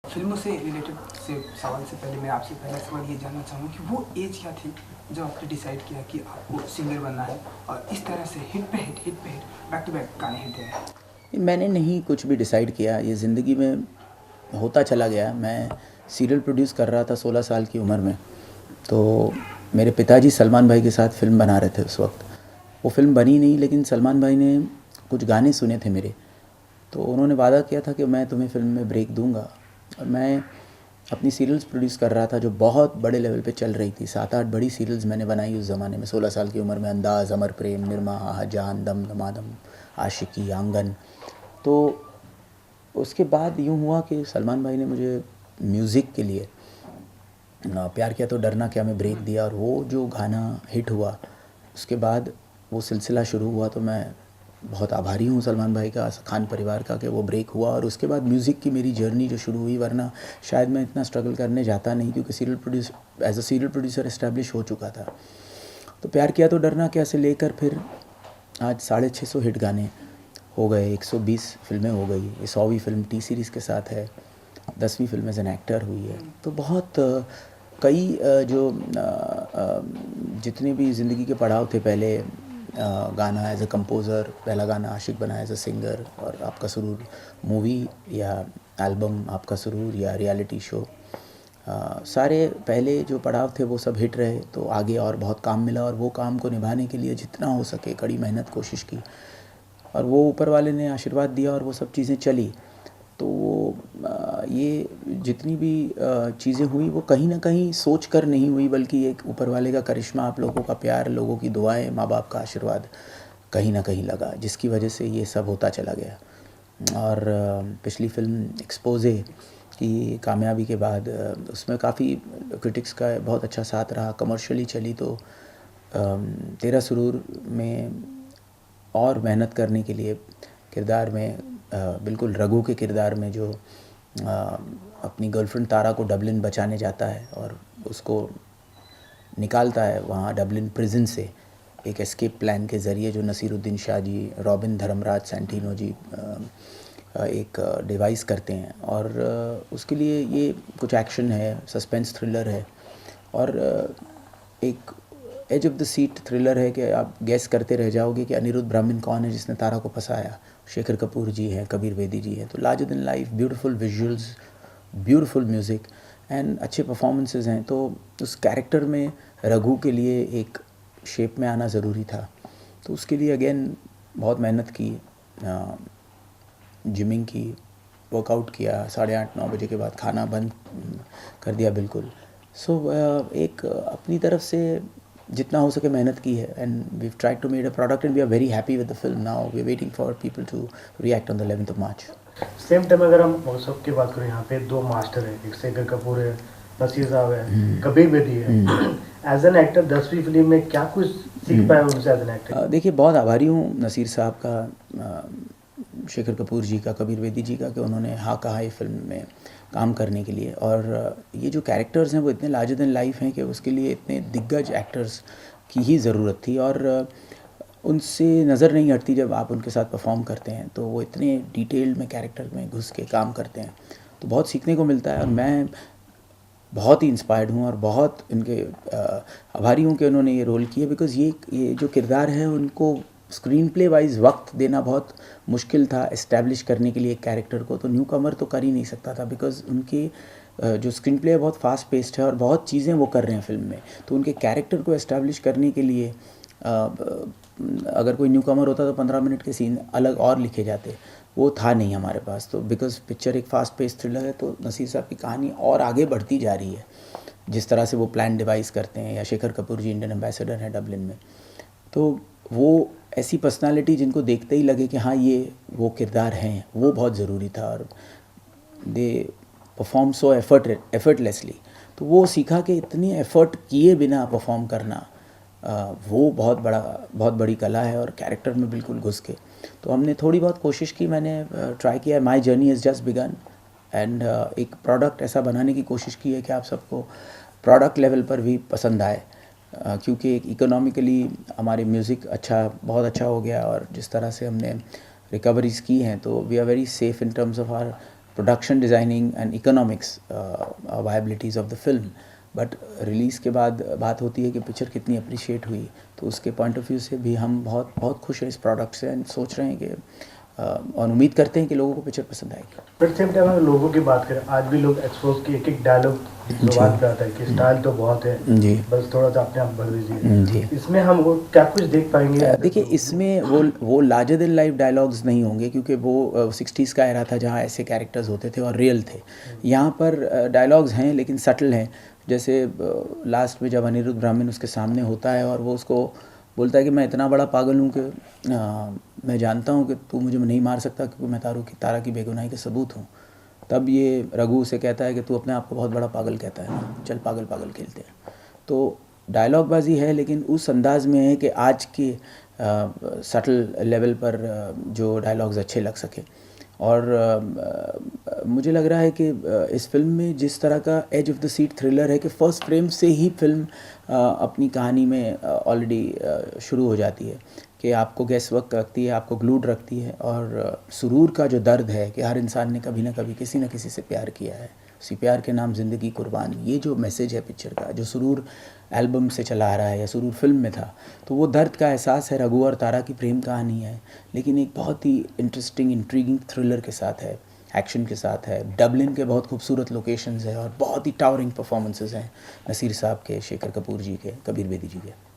फिल्मों से रिलेटेड से सवाल से पहले मैं आपसे पहला सवाल ये जानना चाहूँगा कि वो एज क्या थी जब आपने डिसाइड किया कि आपको सिंगर बनना है और इस तरह से हिट पे हिट बैक टू बैक गाने हिट हैं? मैंने नहीं कुछ भी डिसाइड किया, ये ज़िंदगी में होता चला गया। मैं सीरियल प्रोड्यूस कर रहा था 16 साल की उम्र में। तो मेरे पिताजी सलमान भाई के साथ फ़िल्म बना रहे थे उस वक्त। वो फ़िल्म बनी नहीं, लेकिन सलमान भाई ने कुछ गाने सुने थे मेरे, तो उन्होंने वादा किया था कि मैं तुम्हें फ़िल्म में ब्रेक दूंगा। और मैं अपनी सीरियल्स प्रोड्यूस कर रहा था जो बहुत बड़े लेवल पे चल रही थी। 7-8 बड़ी सीरियल्स मैंने बनाई उस ज़माने में, 16 साल की उम्र में। अंदाज़, अमर प्रेम, निरमा, आहा जान, दम दमादम, आशिकी, आंगन। तो उसके बाद यूँ हुआ कि सलमान भाई ने मुझे म्यूज़िक के लिए प्यार किया तो डरना क्या में ब्रेक दिया, और वो जो गाना हिट हुआ उसके बाद वो सिलसिला शुरू हुआ। तो मैं बहुत आभारी हूँ सलमान भाई का, खान परिवार का, कि वो ब्रेक हुआ। और उसके बाद म्यूज़िक की मेरी जर्नी जो शुरू हुई, वरना शायद मैं इतना स्ट्रगल करने जाता नहीं, क्योंकि as a serial producer establish हो चुका था। तो प्यार किया तो डरना क्या से लेकर फिर आज 650 हिट गाने हो गए, 120 फिल्में हो गई, ये 100वीं फिल्म टी सीरीज़ के साथ है, 10वीं फिल्म एज एन एक्टर हुई है। तो बहुत कई जितने भी ज़िंदगी के पड़ाव थे, पहले गाना एज अ कंपोज़र, पहला गाना आशिक बना एज अ सिंगर, और आपका सुरूर मूवी या एल्बम आपका सुरूर या रियलिटी शो, सारे पहले जो पड़ाव थे वो सब हिट रहे। तो आगे और बहुत काम मिला, और वो काम को निभाने के लिए जितना हो सके कड़ी मेहनत कोशिश की, और वो ऊपर वाले ने आशीर्वाद दिया और वो सब चीज़ें चली। तो वो ये जितनी भी चीज़ें हुई वो कहीं ना कहीं सोच कर नहीं हुई, बल्कि एक ऊपर वाले का करिश्मा, आप लोगों का प्यार, लोगों की दुआएं, माँ बाप का आशीर्वाद कहीं ना कहीं लगा, जिसकी वजह से ये सब होता चला गया। और पिछली फिल्म एक्सपोजे की कामयाबी के बाद उसमें काफ़ी क्रिटिक्स का बहुत अच्छा साथ रहा, कमर्शियली चली। तो तेरा सुरूर में और मेहनत करने के लिए किरदार में बिल्कुल रघु के किरदार में, जो अपनी गर्लफ्रेंड तारा को डबलिन बचाने जाता है और उसको निकालता है वहाँ डबलिन प्रिजन से एक एस्केप प्लान के ज़रिए, जो नसीरुद्दीन शाह जी, रॉबिन धर्मराज सैंटिनो जी एक डिवाइस करते हैं। और उसके लिए ये कुछ एक्शन है, सस्पेंस थ्रिलर है, और एक edge of the seat thriller है कि आप गैस करते रह जाओगे कि अनिरुद्ध ब्राह्मण कौन है जिसने तारा को फंसाया। शेखर कपूर जी हैं, कबीर बेदी जी हैं। तो larger than life, beautiful visuals, beautiful music and अच्छे परफॉर्मेंसेस हैं। तो उस कैरेक्टर में रघु के लिए एक शेप में आना ज़रूरी था। तो उसके लिए अगेन बहुत मेहनत की, जिमिंग की, वर्कआउट किया। 8:30-9 बजे के बाद खाना बंद कर दिया बिल्कुल। सो एक अपनी तरफ से जितना हो सके मेहनत की है, and we tried to made a product and we are very happy with the film. Now we are waiting for people to react on the 11th of March. Same time अगर हम मौसम की बात करें, यहाँ पे दो मास्टर हैं, एक शेखर कपूर है, नसीर साहब है, कबीर बेदी है। एज एन एक्टर 10वीं फिल्म में क्या कुछ सीख पाए उनसे एज एन एक्टर? देखिए, बहुत आभारी हूँ नसीर साहब का, शेखर कपूर जी का, कबीर बेदी जी का, कि उन्होंने हाँ कहा ये फिल्म में काम करने के लिए। और ये जो कैरेक्टर्स हैं वो इतने लार्जर देन लाइफ हैं कि उसके लिए इतने दिग्गज एक्टर्स की ही ज़रूरत थी। और उनसे नज़र नहीं हटती जब आप उनके साथ परफॉर्म करते हैं, तो वो इतने डिटेल्ड में कैरेक्टर में घुस के काम करते हैं, तो बहुत सीखने को मिलता है। और मैं बहुत ही इंस्पायर्ड हूँ और बहुत इनके आभारी हूँ कि उन्होंने ये रोल किया, बिकॉज़ ये जो किरदार है उनको स्क्रीन प्ले वाइज वक्त देना बहुत मुश्किल था इस्टेब्लिश करने के लिए एक कैरेक्टर को। तो न्यू कमर तो कर ही नहीं सकता था, बिकॉज़ उनकी जो स्क्रीन प्ले है बहुत फास्ट पेस्ड है और बहुत चीज़ें वो कर रहे हैं फिल्म में। तो उनके कैरेक्टर को इस्टेब्लिश करने के लिए अगर कोई न्यू कमर होता तो 15 मिनट के सीन अलग और लिखे जाते, वो था नहीं हमारे पास। तो बिकॉज़ पिक्चर एक फास्ट पेस थ्रिलर है, तो नसीर साहब की कहानी और आगे बढ़ती जा रही है, जिस तरह से वो प्लान डिवाइस करते हैं। या शेखर कपूर जी इंडियन एम्बेसडर हैं डबलिन में, तो वो ऐसी पर्सनालिटी जिनको देखते ही लगे कि हाँ ये वो किरदार हैं, वो बहुत ज़रूरी था। और दे परफॉर्म सो एफर्टलेसली। तो वो सीखा कि इतनी एफ़र्ट किए बिना परफॉर्म करना वो बहुत बड़ी कला है, और कैरेक्टर में बिल्कुल घुस के। तो हमने थोड़ी बहुत कोशिश की, मैंने ट्राई किया। My journey is just began, and एक प्रोडक्ट ऐसा बनाने की कोशिश की है कि आप सबको प्रोडक्ट लेवल पर भी पसंद आए, क्योंकि एक इकोनॉमिकली हमारे म्यूज़िक बहुत अच्छा हो गया, और जिस तरह से हमने रिकवरीज की हैं, तो we are very safe in terms of our production designing and economics viabilities of the film. But release के बाद बात होती है कि पिक्चर कितनी अप्रिशिएट हुई, तो उसके पॉइंट ऑफ व्यू से भी हम बहुत बहुत खुश हैं इस प्रोडक्ट से एंड सोच रहे हैं कि और उम्मीद करते हैं कि लोगों को पिक्चर पसंद आएगी। बट सेम टाइम अगर लोगों की बात करें, आज भी लोग एक्सपोज की एक डायलॉग बात करता है कि स्टाइल तो बहुत है जी, बस थोड़ा सा अपने आप बढ़ दीजिए जी। इसमें हम वो क्या कुछ देख पाएंगे? देखिए, इसमें वो लार्जर देन लाइफ डायलॉग्स नहीं होंगे, क्योंकि वो 60s का एरा था जहाँ ऐसे कैरेक्टर्स होते थे और रियल थे। यहाँ पर डायलॉग्स हैं लेकिन सटल हैं। जैसे लास्ट में जब अनिरुद्ध ब्राह्मण उसके सामने होता है और वो उसको बोलता है कि मैं इतना बड़ा पागल हूँ कि मैं जानता हूँ कि तू मुझे नहीं मार सकता क्योंकि मैं तारा की बेगुनाही का सबूत हूँ। तब ये रघु उसे कहता है कि तू अपने आप को बहुत बड़ा पागल कहता है ना, चल पागल पागल खेलते हैं। तो डायलॉगबाजी है लेकिन उस अंदाज में है कि आज के सटल लेवल पर जो डायलॉग्स अच्छे लग सके। और मुझे लग रहा है कि इस फिल्म में जिस तरह का edge of the seat thriller है कि फर्स्ट फ्रेम से ही फिल्म अपनी कहानी में ऑलरेडी शुरू हो जाती है कि आपको गैस वर्क रखती है, आपको ग्लूड रखती है। और सुरूर का जो दर्द है कि हर इंसान ने कभी ना कभी किसी न किसी से प्यार किया है, उसी प्यार के नाम ज़िंदगी कुर्बान, ये जो मैसेज है पिक्चर का, जो सुरूर एल्बम से चला आ रहा है या सुरूर फिल्म में था, तो वो दर्द का एहसास है। रघु और तारा की प्रेम कहानी है लेकिन एक बहुत ही इंटरेस्टिंग इंट्रीगिंग थ्रिलर के साथ है, एक्शन के साथ है। डबलिन के बहुत खूबसूरत लोकेशंस हैं और बहुत ही टावरिंग परफॉर्मेंसेस हैं नसीर साहब के, शेखर कपूर जी के, कबीर बेदी जी के।